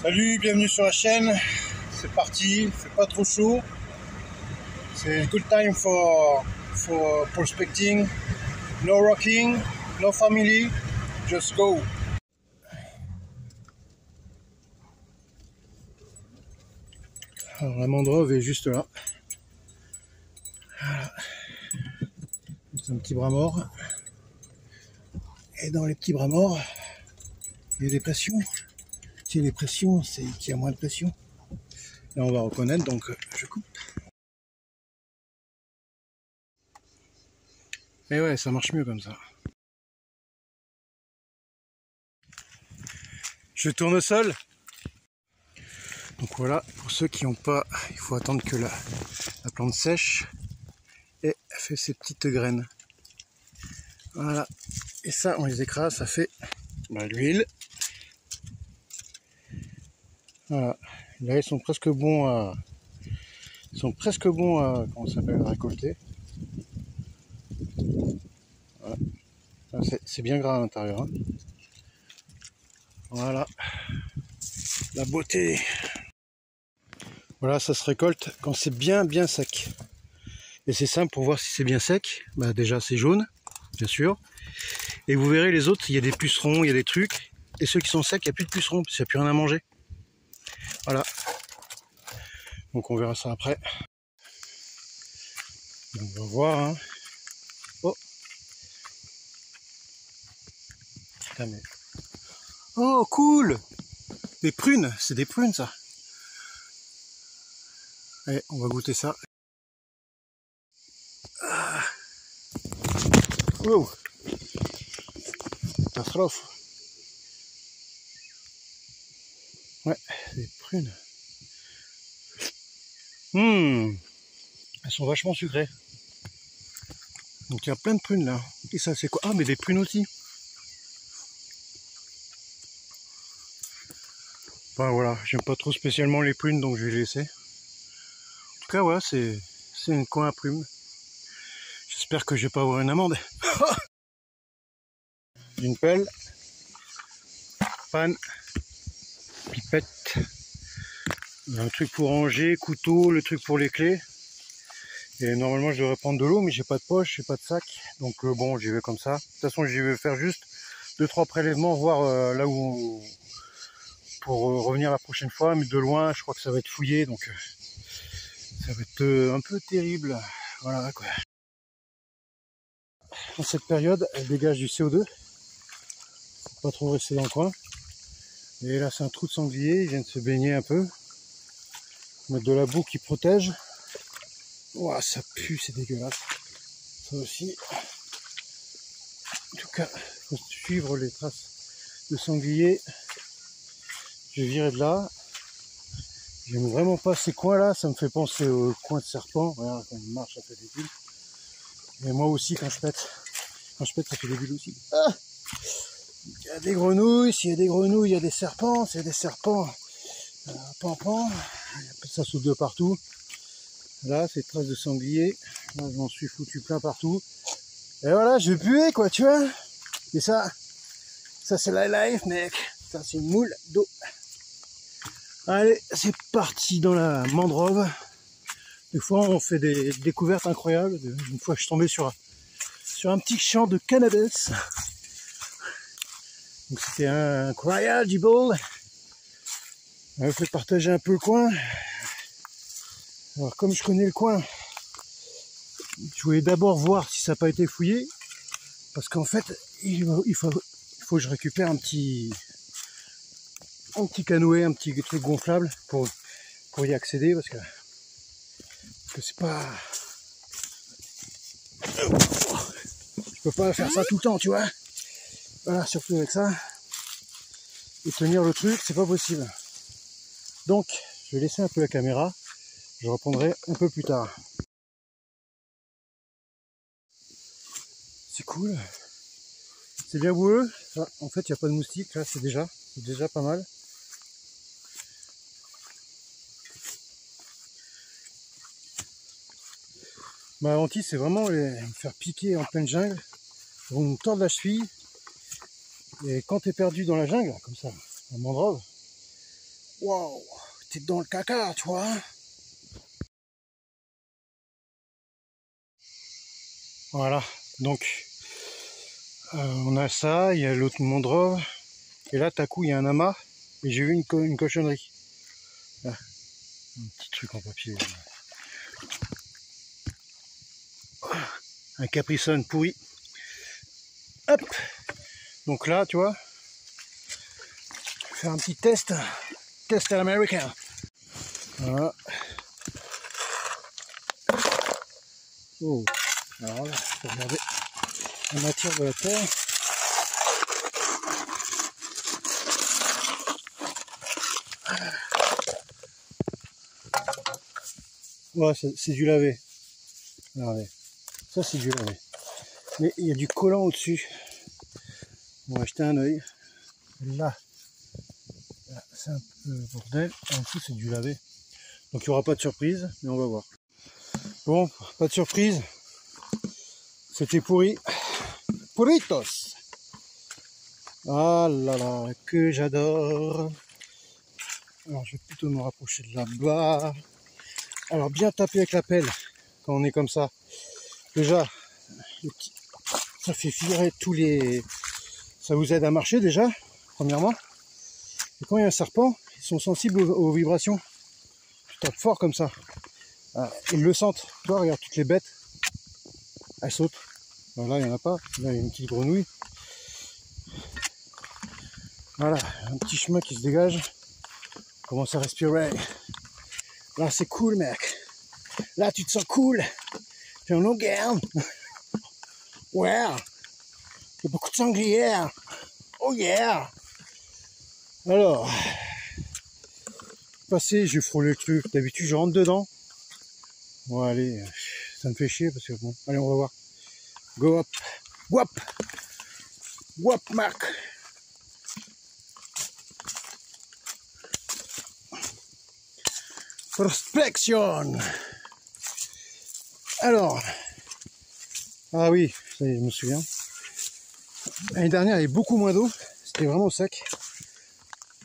Salut, bienvenue sur la chaîne. C'est parti, il fait pas trop chaud. C'est good time for prospecting. No rocking, no family, just go. Alors la mangrove est juste là. Voilà. C'est un petit bras mort. Et dans les petits bras morts, il y a des pressions. Si il y a des pressions, c'est qu'il y a moins de pression. Là on va reconnaître, donc je coupe. Et ouais, ça marche mieux comme ça. Je tourne au sol. Donc voilà, pour ceux qui n'ont pas, il faut attendre que la plante sèche et fait ses petites graines. Voilà. Et ça, on les écrase, ça fait l'huile. Voilà. Là, ils sont presque bons à, comment ça s'appelle, à récolter. Voilà. C'est bien gras à l'intérieur. Hein. Voilà. La beauté. Voilà, ça se récolte quand c'est bien sec. Et c'est simple pour voir si c'est bien sec. Bah déjà c'est jaune, bien sûr. Et vous verrez les autres, il y a des pucerons, il y a des trucs. Et ceux qui sont secs, il n'y a plus de pucerons, parce qu'il n'y a plus rien à manger. Voilà. Donc on verra ça après. On va voir. Hein. Oh. Putain, mais... Oh cool. Des prunes, c'est des prunes ça. Allez, on va goûter ça. Ah. Wow. Catastrophe. Ouais, des prunes. Elles sont vachement sucrées. Donc il y a plein de prunes là. Et ça c'est quoi? Ah mais des prunes aussi. Enfin voilà, j'aime pas trop spécialement les prunes donc je vais les laisser. En tout cas voilà, c'est une coin à prunes. J'espère que je vais pas avoir une amende. Une pelle, panne, pipette, un truc pour ranger, couteau, le truc pour les clés. Et normalement je devrais prendre de l'eau mais j'ai pas de poche, j'ai pas de sac. Donc bon, j'y vais comme ça. De toute façon j'y vais faire juste 2-3 prélèvements, voir là où... pour revenir la prochaine fois, mais de loin je crois que ça va être fouillé, donc ça va être un peu terrible. Voilà quoi. Dans cette période, elle dégage du CO2. Faut pas trop rester dans le coin. Et là c'est un trou de sanglier, il vient de se baigner un peu. Mettre de la boue qui protège. Ouah, ça pue, c'est dégueulasse. Ça aussi. En tout cas, il faut suivre les traces de sanglier. Je vais virer de là. J'aime vraiment pas ces coins là, ça me fait penser au coin de serpent. Regarde, quand il marche, ça fait des bulles. Et moi aussi, quand je pète, ça fait des bulles aussi. Ah, il y a des grenouilles, s'il y a des grenouilles, il y a des serpents. S'il y a des serpents, pan, ça saute de partout. Là, c'est traces de sanglier. Là, je m'en suis foutu plein partout. Et voilà, je vais puer, quoi, tu vois. Et ça c'est la life, mec. Ça, c'est une moule d'eau. Allez, c'est parti dans la mangrove. Des fois, on fait des découvertes incroyables. Une fois, je suis tombé sur un petit champ de cannabis. Donc, c'était incroyable. On m'a fait partager un peu le coin. Alors, comme je connais le coin, je voulais d'abord voir si ça n'a pas été fouillé. Parce qu'en fait, il faut que je récupère un petit canoë, un petit truc gonflable pour y accéder, parce que c'est pas... Je peux pas faire ça tout le temps, tu vois. Voilà, surtout avec ça. Et tenir le truc, c'est pas possible. Donc, je vais laisser un peu la caméra. Je reprendrai un peu plus tard. C'est cool. C'est bien boueux. Ah, en fait, il n'y a pas de moustiques. Là, c'est déjà pas mal. Ma hantise, c'est vraiment me faire piquer en pleine jungle. On me tord la cheville. Et quand tu es perdu dans la jungle, comme ça, Un mangrove. Waouh, t'es dans le caca, tu vois. Voilà, donc on a ça, il y a l'autre mangrove, et là, tout coup, il y a un amas, et j'ai vu une cochonnerie. Là, un petit truc en papier. Un capricone pourri. Hop. Donc là, tu vois, faire un petit test à l'américain. Voilà. Oh, alors là, faut regarder la matière de la terre. Ouais, c'est du lavé. Regardez, ça c'est du lavé. Mais il y a du collant au-dessus. On va jeter un œil. Là c'est un peu bordel. En dessous c'est du lavé. Donc il n'y aura pas de surprise, mais on va voir. Bon, pas de surprise. C'était pourri. Pourritos. Ah là là, que j'adore. Alors je vais plutôt me rapprocher de là-bas. Alors bien taper avec la pelle quand on est comme ça. Déjà, ça fait virer tous les... Ça vous aide à marcher déjà, premièrement. Et quand il y a un serpent, ils sont sensibles aux vibrations. Tu tapes fort comme ça. Ils le sentent. Tu vois, regarde toutes les bêtes. Elles sautent. Là, il n'y en a pas. Là, il y a une petite grenouille. Voilà, un petit chemin qui se dégage. On commence à respirer. Là, c'est cool, mec. Là, tu te sens cool. T'es en longueur. Ouais. Il y a beaucoup de sangliers. Oh yeah. Alors, passer, j'ai frôlé le truc. D'habitude, je rentre dedans. Bon, allez, ça me fait chier parce que bon. Allez, on va voir. Go up. Wop. Wop, Marc. Prospection. Alors, ah oui, ça y est, je me souviens. L'année dernière, il y avait beaucoup moins d'eau. C'était vraiment sec.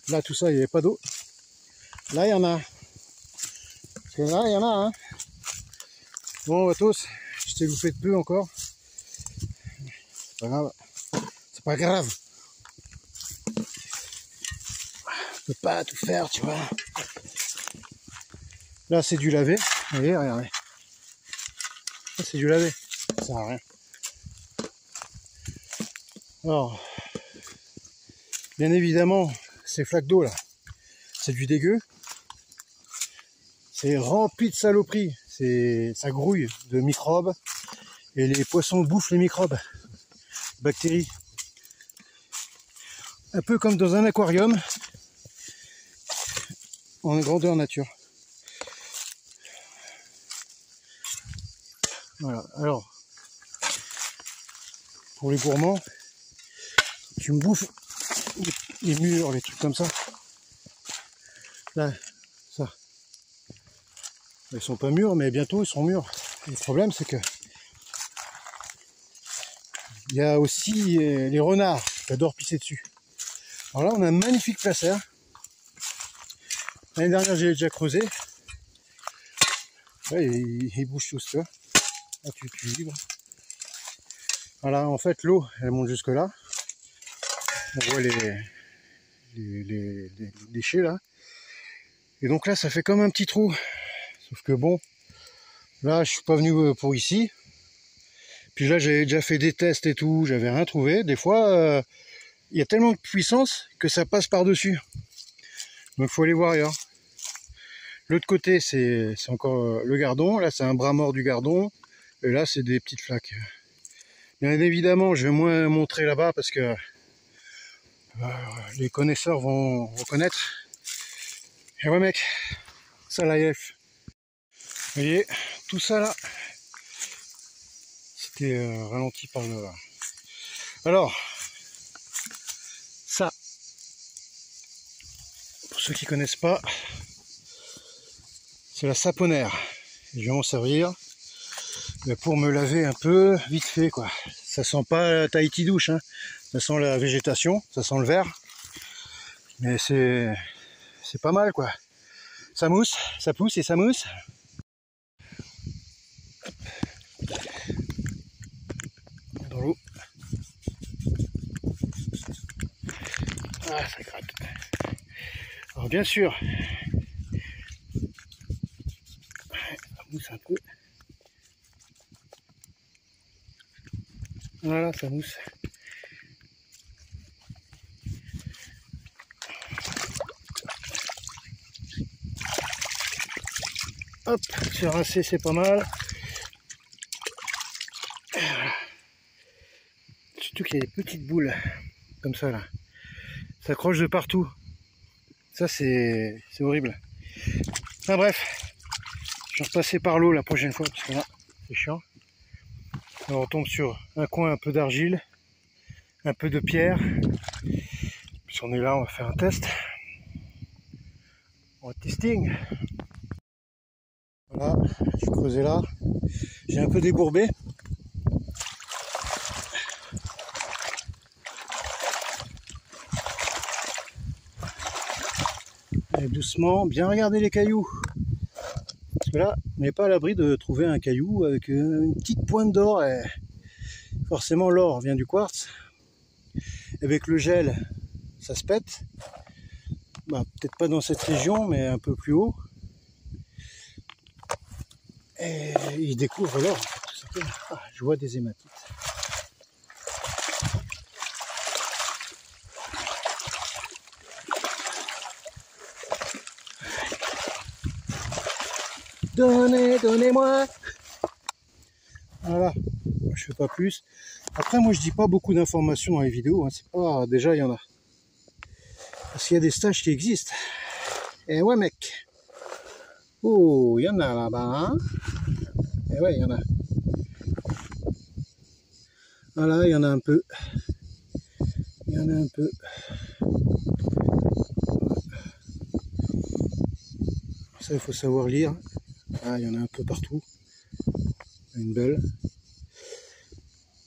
Là, tout ça, il n'y avait pas d'eau. Là, il y en a. Parce que là, il y en a, hein. Bon, Vatos, je t'ai loupé de peu encore. C'est pas grave. C'est pas grave. On peut pas tout faire, tu vois. Là, c'est du lavé. Vous voyez, regardez. Là, c'est du lavé. Ça sert à rien. Alors, bien évidemment, ces flaques d'eau là, c'est du dégueu. C'est rempli de saloperies. Ça grouille de microbes. Et les poissons bouffent les microbes. Bactéries. Un peu comme dans un aquarium. En grandeur nature. Voilà. Alors, pour les gourmands, tu me bouffes les murs, les trucs comme ça. Là, ça. Ils sont pas mûrs, mais bientôt ils seront mûrs. Le problème, c'est que il y a aussi les renards qui adorent pisser dessus. Alors là, on a un magnifique placère. L'année dernière, j'ai déjà creusé. Ouais, il bouge tous, tu vois. Là, tu vibres. Voilà, en fait, l'eau, elle monte jusque là. On voit les déchets là. Et donc là, ça fait comme un petit trou. Sauf que bon, là, je suis pas venu pour ici. Puis là, j'avais déjà fait des tests et tout, j'avais rien trouvé. Des fois, il y a tellement de puissance que ça passe par-dessus. Donc, il faut aller voir ailleurs. L'autre côté, c'est encore le gardon. Là, c'est un bras mort du gardon. Et là, c'est des petites flaques. Bien évidemment, je vais moins montrer là-bas parce que les connaisseurs vont reconnaître. Et ouais, mec, ça l'AF. Vous voyez, tout ça là, c'était ralenti par le... Alors, ça, pour ceux qui connaissent pas, c'est la saponnaire. Je vais m'en servir pour me laver un peu, vite fait quoi. Ça sent pas la Tahiti douche, hein. Ça sent la végétation, ça sent le vert. Mais c'est pas mal quoi. Ça mousse, ça pousse et ça mousse. Dans l'eau. Ah, ça gratte. Alors bien sûr, ça mousse un peu. Voilà, ça mousse. Hop, se rincer, c'est pas mal. Surtout qu'il y a des petites boules comme ça là. Ça accroche de partout. Ça c'est horrible. Enfin bref, je vais repasser par l'eau la prochaine fois parce que là c'est chiant. Alors on tombe sur un coin un peu d'argile, un peu de pierre. Puis on est là, on va faire un test. On va testing. Voilà, j'ai creusé là. J'ai un peu débourbé. Et doucement, bien regarder les cailloux. Parce que là, on n'est pas à l'abri de trouver un caillou avec une petite pointe d'or. Et forcément, l'or vient du quartz. Avec le gel, ça se pète. Bah, peut-être pas dans cette région, mais un peu plus haut. Et il découvre l'or. Ah, je vois des hématites. Donnez-moi. Voilà, je fais pas plus. Après, moi, je dis pas beaucoup d'informations dans les vidéos. Hein. C'est pas... Déjà, il y en a. Parce qu'il y a des stages qui existent. Et ouais, mec. Oh, il y en a là-bas. Hein. Et ouais, il y en a. Voilà, il y en a un peu. Il y en a un peu. Ça, il faut savoir lire. Ah, il y en a un peu partout. Une belle.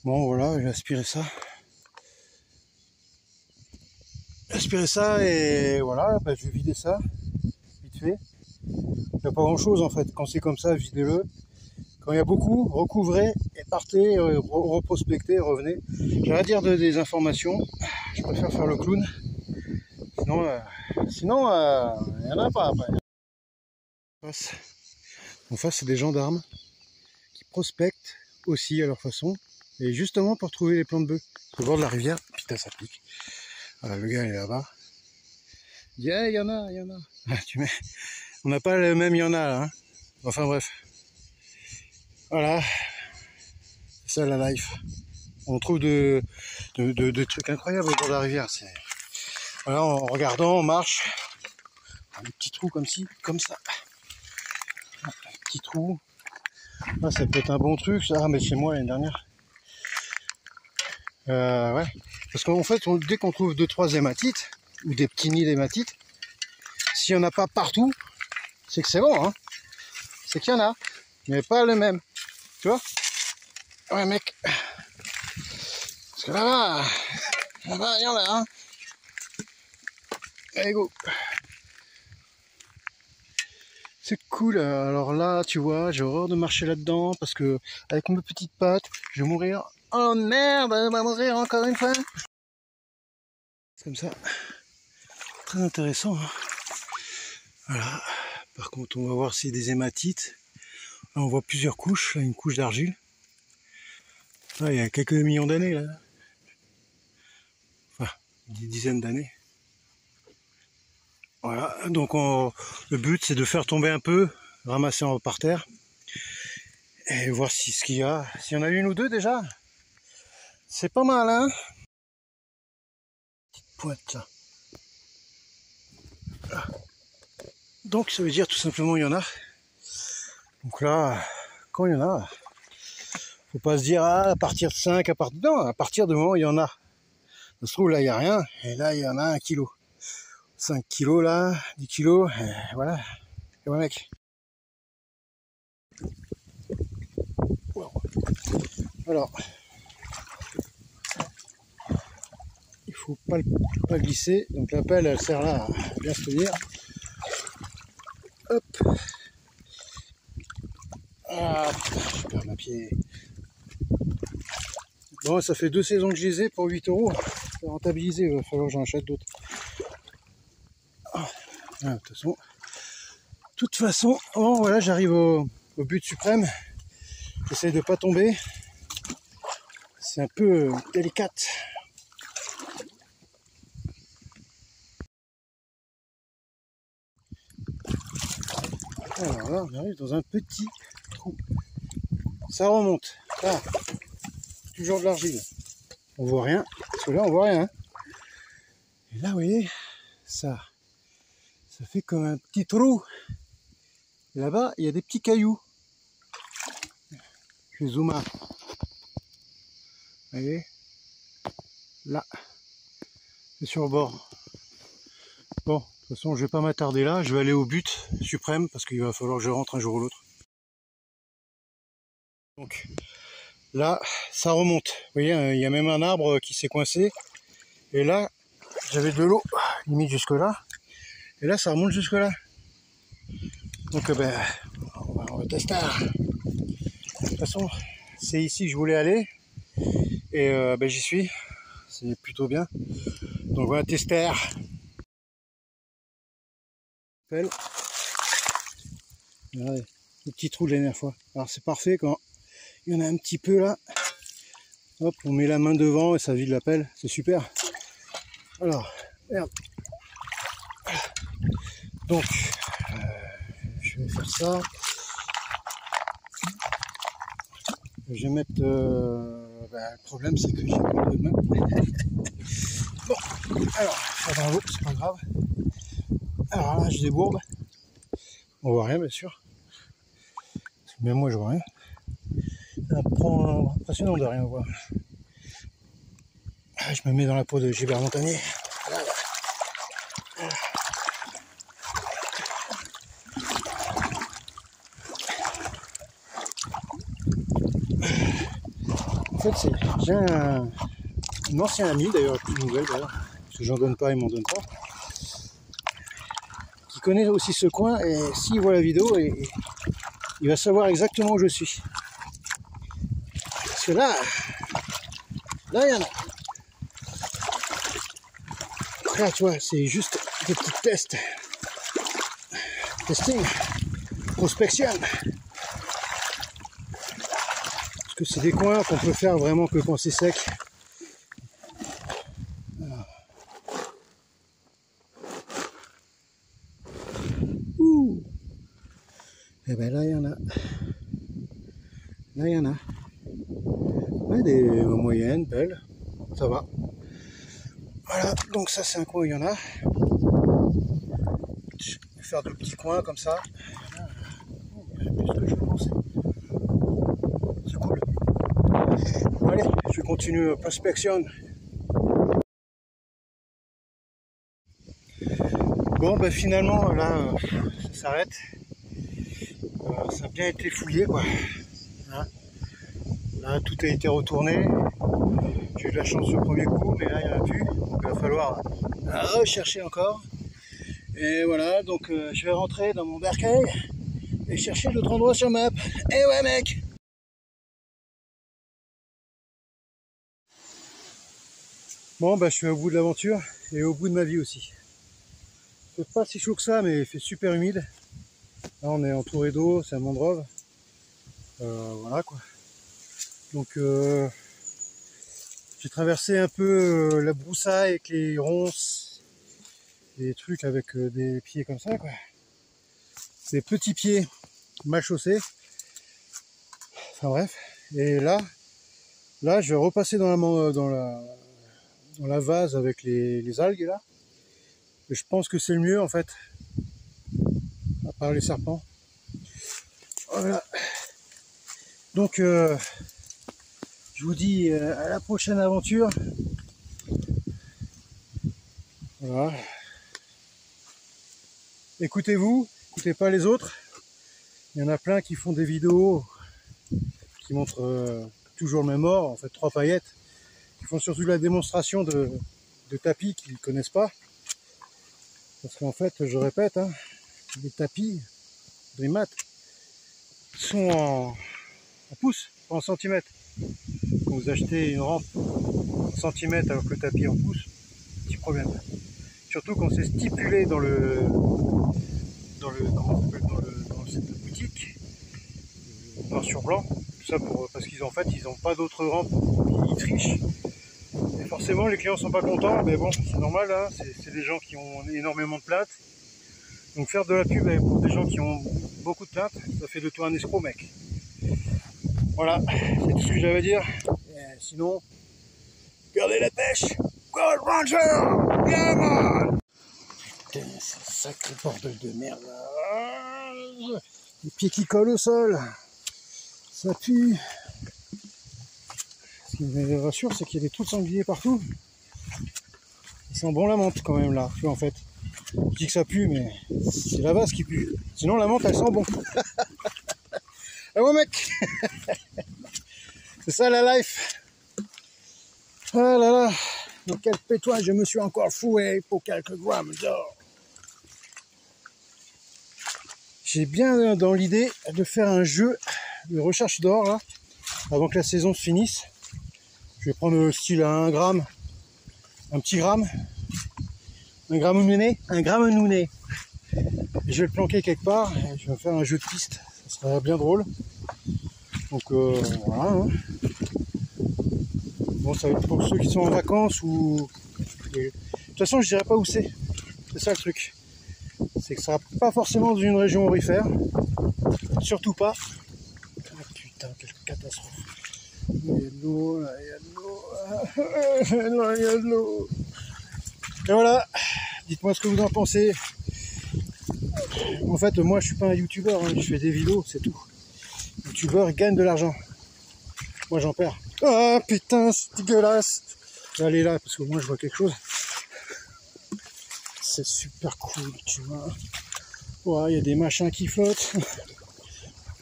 Bon, voilà, j'ai aspiré ça. J'ai aspiré ça et voilà, bah, je vais vider ça. Vite fait. Il n'y a pas grand chose en fait. Quand c'est comme ça, videz-le. Quand il y a beaucoup, recouvrez et partez, reprospectez, revenez. J'ai rien à dire des informations. Je préfère faire le clown. Sinon, il n'y en a pas après. En face, c'est des gendarmes qui prospectent aussi à leur façon. Et justement pour trouver les plants de bœufs. Au bord de la rivière, putain ça pique. Voilà, le gars il est là-bas. Il dit, hey, il y en a, il y en a. Ah, on n'a pas le même il y en a là. Hein. Enfin bref. Voilà. C'est ça la life. On trouve de trucs incroyables au bord de la rivière. Voilà, en regardant, on marche. Un petit trou comme ci, comme ça. Un petit trou. Ah, ça peut être un bon truc, ça. Ah, mais c'est moi l'année dernière. Ouais. Parce qu'en fait, dès qu'on trouve 2-3 hématites, ou des petits nids d'hématites, s'il n'y en a pas partout, c'est que c'est bon, hein. C'est qu'il y en a, mais pas le même. Tu vois? Ouais, mec. Parce que là-bas, il y en a, hein. Allez, go. C'est cool. Alors là, tu vois, j'ai horreur de marcher là-dedans parce que avec mes petites pattes, je vais mourir. Oh merde, elle va mourir encore une fois. Comme ça. Très intéressant. Hein. Voilà. Par contre, on va voir si des hématites. Là, on voit plusieurs couches. Là, une couche d'argile. Là, il y a quelques millions d'années, là. Enfin, des dizaines d'années. Voilà. Donc, le but, c'est de faire tomber un peu, ramasser par terre. Et voir si ce qu'il y a. S'il y en a une ou deux déjà. C'est pas mal, hein. Petite pointe, là. Là. Donc, ça veut dire tout simplement il y en a. Donc là, quand il y en a, faut pas se dire ah, à partir de 5, non, à partir du moment où il y en a. Ça se trouve là il n'y a rien, et là il y en a 1 kilo. 5 kilos là, 10 kilos, et voilà. Et voilà mec. Alors, il faut pas glisser. Donc la pelle, elle sert là à bien se tenir. Hop. Ah, je perds ma pied. Bon, ça fait 2 saisons que je les ai pour 8 €. C'est rentabilisé, il va falloir que j'en achète d'autres. Ah, de toute façon, bon, voilà, j'arrive au but suprême. J'essaie de pas tomber. C'est un peu délicate. Alors là, on arrive dans un petit trou. Ça remonte. Ah, toujours de l'argile. On voit rien. Parce que là, on voit rien. Et là, vous voyez, ça fait comme un petit trou. Et là-bas, il y a des petits cailloux. Je zoome out. Vous voyez, là, c'est sur le bord. Bon, de toute façon, je vais pas m'attarder là. Je vais aller au but suprême parce qu'il va falloir que je rentre un jour ou l'autre. Donc là, ça remonte. Vous voyez, il y a même un arbre qui s'est coincé. Et là, j'avais de l'eau limite jusque là. Et là, ça remonte jusque là. Donc, ben, on va tester. De toute façon, c'est ici que je voulais aller. Et ben, j'y suis. C'est plutôt bien. Donc, on va tester. Regardez, le petit trou de la dernière fois. Alors, c'est parfait quand il y en a un petit peu là. Hop, on met la main devant et ça vide la pelle. C'est super. Alors, merde. Donc, je vais faire ça. Je vais mettre... le problème, c'est que j'ai pas de main. Bon, alors, ça dans l'eau, c'est pas grave. Alors là, je débourbe. On voit rien, bien sûr. Même moi, je vois rien. Ça prend impressionnant de rien voir. Je me mets dans la peau de Gilbert Montagnier. En fait, j'ai un ancien ami, d'ailleurs, plus nouvelle d'ailleurs, parce que j'en donne pas, il m'en donne pas, qui connaît aussi ce coin, et s'il voit la vidéo, il va savoir exactement où je suis. Parce que là, il y en a. Là, tu vois, c'est juste des petits tests. Testing, prospection. Parce que c'est des coins qu'on peut faire vraiment que quand c'est sec. Ouh. Et ben là, il y en a. Là, il y en a. Ouais, des moyennes, belles. Ça va. Voilà, donc ça, c'est un coin où il y en a. Je vais faire de petits coins comme ça. C'est plus ce que je pensais. C'est cool. Allez, je continue prospection. Bon, ben finalement, là, ça s'arrête. Ça a bien été fouillé, quoi. Hein, là, tout a été retourné. J'ai eu de la chance au premier coup, mais là, il n'y en a plus. Donc, il va falloir rechercher encore. Et voilà, donc je vais rentrer dans mon bercail et chercher d'autres endroits sur map. Et ouais, mec! Bon, bah, je suis au bout de l'aventure et au bout de ma vie aussi. C'est pas si chaud que ça, mais il fait super humide. Là, on est entouré d'eau, c'est un mangrove. Voilà quoi. Donc, j'ai traversé un peu la broussaille avec les ronces, des trucs avec des pieds comme ça, quoi. Des petits pieds mal chaussés. Enfin bref. Et là, je vais repasser dans la vase avec les algues là. Et je pense que c'est le mieux en fait. À part les serpents. Voilà. Donc je vous dis à la prochaine aventure. Voilà. Écoutez-vous, écoutez pas les autres. Il y en a plein qui font des vidéos qui montrent toujours le même or, en fait 3 paillettes, qui font surtout la démonstration de de tapis qu'ils ne connaissent pas. Parce qu'en fait, je répète, hein, les tapis Dream sont en pouces, pas en centimètres. Quand vous achetez une rampe en centimètres alors que le tapis est en pouces, petit problème. Surtout quand c'est stipulé dans cette boutique, noir sur blanc, tout ça parce qu'ils n'ont pas d'autres rampes, ils trichent. Et forcément les clients sont pas contents, mais bon, c'est normal, hein, c'est des gens qui ont énormément de plaintes. Donc faire de la pub pour des gens qui ont beaucoup de plaintes, ça fait de toi un escroc, mec. Voilà, c'est tout ce que j'avais à dire. Et sinon, gardez la pêche. Gold Ranger, yeah man. Putain, c'est un sacré bordel de merde. Les pieds qui collent au sol, ça pue. Ce qui me rassure, c'est qu'il y a des trous de sanglier partout. Il sent bon la menthe quand même là, tu vois, en fait. Je dis que ça pue, mais c'est la vase qui pue. Sinon la menthe elle sent bon. Ah ouais mec. C'est ça la life. Ah là là. Dans quel pétoin je me suis encore foué pour quelques grammes d'or. J'ai bien dans l'idée de faire un jeu de recherche d'or là, avant que la saison se finisse. Je vais prendre le style à 1 gramme, un petit gramme, un gramme nouné. Je vais le planquer quelque part, et je vais faire un jeu de piste, ça serait bien drôle. Donc voilà. Hein. Bon, ça va être pour ceux qui sont en vacances ou... De toute façon, je dirais pas où c'est. C'est ça le truc. C'est que ça sera pas forcément dans une région aurifère. Surtout pas. Ah putain, quelle catastrophe. Il y a de l'eau, là, il y a de l'eau. Là, il y a de l'eau. Et voilà. Dites-moi ce que vous en pensez. En fait, moi, je suis pas un youtubeur. Hein. Je fais des vidéos, c'est tout. Les youtubeurs, ils gagnent de l'argent. Moi, j'en perds. Ah putain, c'est dégueulasse. Je vais aller là, parce que moi, je vois quelque chose. C'est super cool, tu vois. Ouais, il y a des machins qui flottent.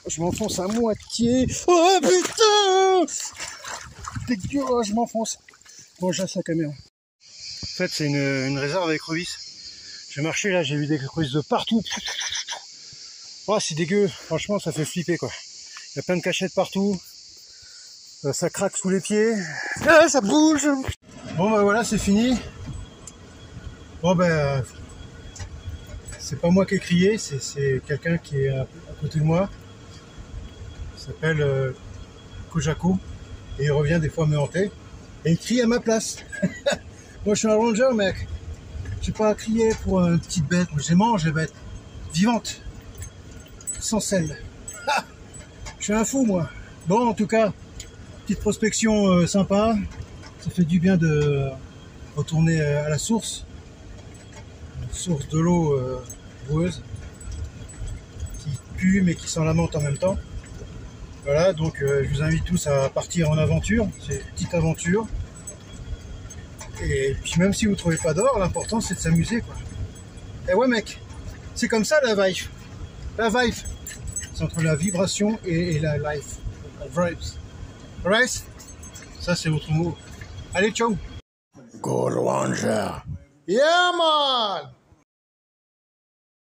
Je m'enfonce à moitié. Oh putain! Dégueu, oh, je m'enfonce. Bon, je laisse la caméra. En fait, c'est une réserve avec écrevisses. J'ai marché là, j'ai vu des écrevisses de partout. Oh, c'est dégueu. Franchement, ça fait flipper quoi. Il y a plein de cachettes partout. Ça craque sous les pieds. Ah, ça bouge. Bon, bah voilà, c'est fini. Bon, ben, c'est pas moi qui ai crié, c'est quelqu'un qui est à côté de moi. Il s'appelle Kojako. Et il revient des fois me hanter. Et il crie à ma place. Moi, je suis un ranger, mec. Je suis pas à crier pour une petite bête. Moi, je les mange, les bêtes. Vivantes. Sans sel. Ah, je suis un fou, moi. Bon, en tout cas, petite prospection sympa. Ça fait du bien de retourner à la source. Source de l'eau boueuse qui pue mais qui sent la menthe en même temps. Voilà, donc je vous invite tous à partir en aventure, c'est une petite aventure. Et puis même si vous ne trouvez pas d'or, l'important c'est de s'amuser quoi. Et ouais mec, c'est comme ça la vibe. La vibe, c'est entre la vibration et la life. La vibes. Alright? Ça c'est votre mot. Allez, ciao! Gold Ranger! Yeah man!